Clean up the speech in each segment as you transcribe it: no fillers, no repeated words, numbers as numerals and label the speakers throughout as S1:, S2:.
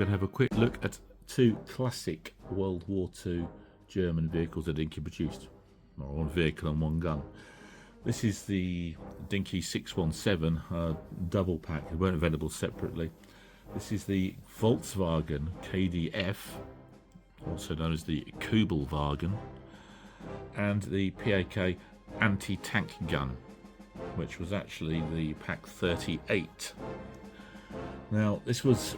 S1: going to have a quick look at two classic World War II German vehicles that Dinky produced. Or one vehicle and one gun. This is the Dinky 617 double pack. They weren't available separately. This is the Volkswagen KdF, also known as the Kubelwagen, and the PAK anti-tank gun, which was actually the Pack 38. Now, this was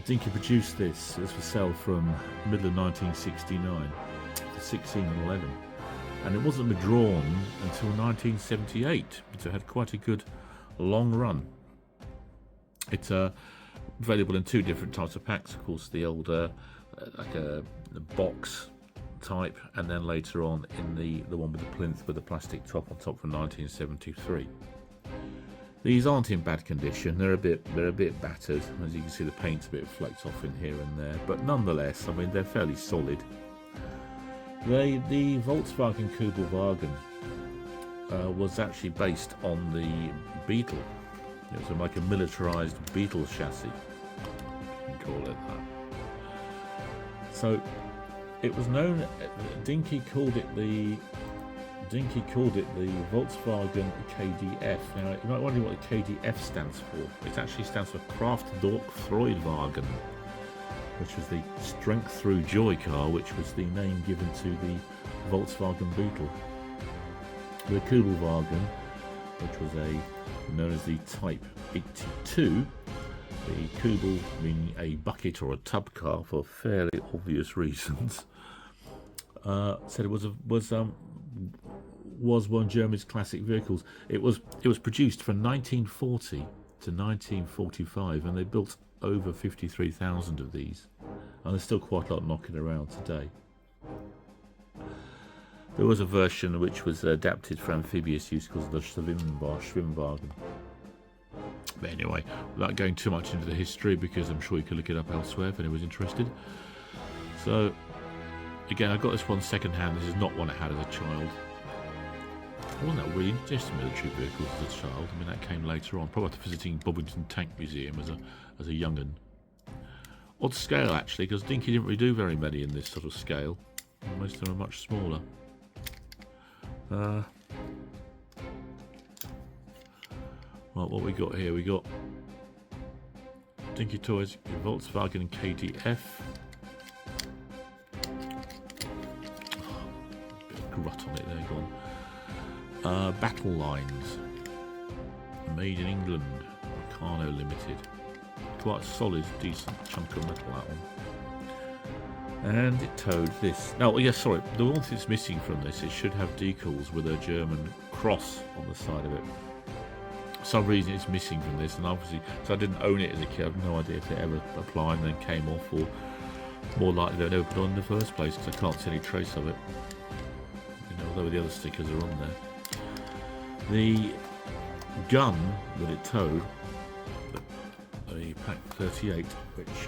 S1: Dinky produced this for sale from middle of 1969 to 16 and 11, and it wasn't withdrawn until 1978, so it had quite a good long run. It's available in two different types of packs, of course, the older like a box type, and then later on in the one with the plinth with the plastic top on top from 1973. These aren't in bad condition. They're a bit battered. As you can see, the paint's a bit flecked off in here and there, but nonetheless, I mean, they're fairly solid. The Volkswagen Kubelwagen was actually based on the Beetle. It was like a militarised Beetle chassis, you can call it that. So it was known. Dinky called it the Volkswagen KdF. Now, you might wonder what the KdF stands for. It actually stands for Kraft-Durch-Freudwagen, which was the strength through joy car, which was the name given to the Volkswagen Beetle. The Kubelwagen, which was known as the Type 82, the Kubel meaning a bucket or a tub car for fairly obvious reasons, said it was one of Germany's classic vehicles. It was produced from 1940 to 1945, and they built over 53,000 of these, and there's still quite a lot knocking around today. There was a version which was adapted for amphibious use called the Schwimmwagen. But anyway, without going too much into the history, because I'm sure you could look it up elsewhere if anyone's interested. So, again, I got this one second hand. This is not one I had as a child. I wasn't that really interested in military vehicles as a child. I mean, that came later on, probably after visiting Bovington Tank Museum as a young'un. Odd scale, actually, because Dinky didn't really do very many in this sort of scale. Most of them are much smaller. Right, what we got here? We got Dinky Toys, Volkswagen KdF. Bit of grut on it there, gone. Battle Lines, made in England, Meccano Limited. Quite a solid, decent chunk of metal, that one. And it towed this. Now, yes, sorry, the one thing that's missing from this, it should have decals with a German cross on the side of it. For some reason it's missing from this, and obviously, so I didn't own it as a kid. I have no idea if it ever applied and then came off, or more likely they never put on in the first place, because I can't see any trace of it. You know, although the other stickers are on there. The gun that it towed, the Pack 38, which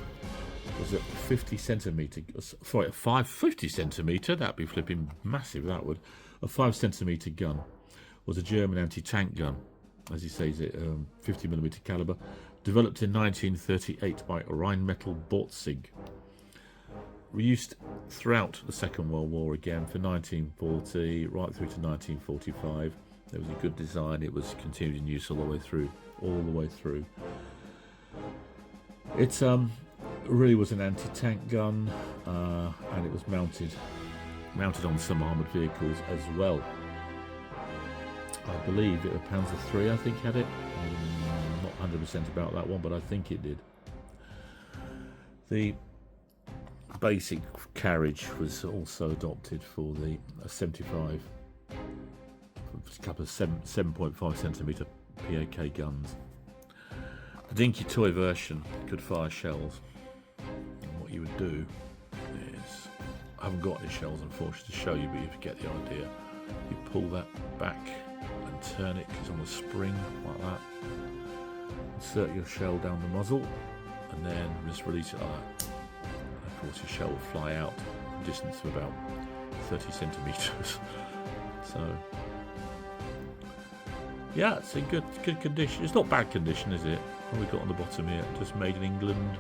S1: was a 50 centimetre, sorry, a 50 centimetre, that'd be flipping massive, that would. A 5 centimetre gun was a German anti-tank gun, as he says it, 50mm calibre, developed in 1938 by Rheinmetall Borzig. Used throughout the Second World War again, for 1940 right through to 1945. There was a good design. It was continued in use all the way through. It really was an anti-tank gun, and it was mounted on some armoured vehicles as well. I believe it was Panzer III, I think, had it. I'm not 100% about that one, but I think it did. The basic carriage was also adopted for the 75, a couple of 7.5 centimetre PAK guns. The Dinky toy version could fire shells, and what you would do is, I haven't got any shells unfortunately to show you, but you get the idea. You pull that back and turn it, because it's on a spring like that. Insert your shell down the muzzle, and then just release it like that. And of course your shell will fly out a distance of about 30 centimetres. So yeah, it's in good condition. It's not bad condition, is it? What we got on the bottom here? Just made in England,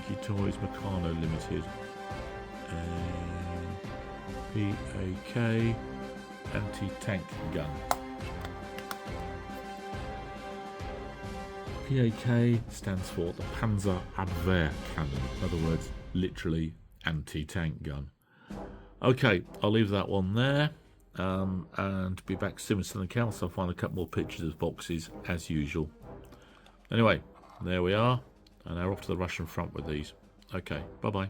S1: Dinky Toys Meccano Limited. PAK anti-tank gun. PAK stands for the Panzer Abwehr Cannon. In other words, literally anti-tank gun. Okay, I'll leave that one there. And be back soon with something else. I'll find a couple more pictures of boxes as usual. Anyway, there we are, and now off to the Russian front with these. Okay, bye bye.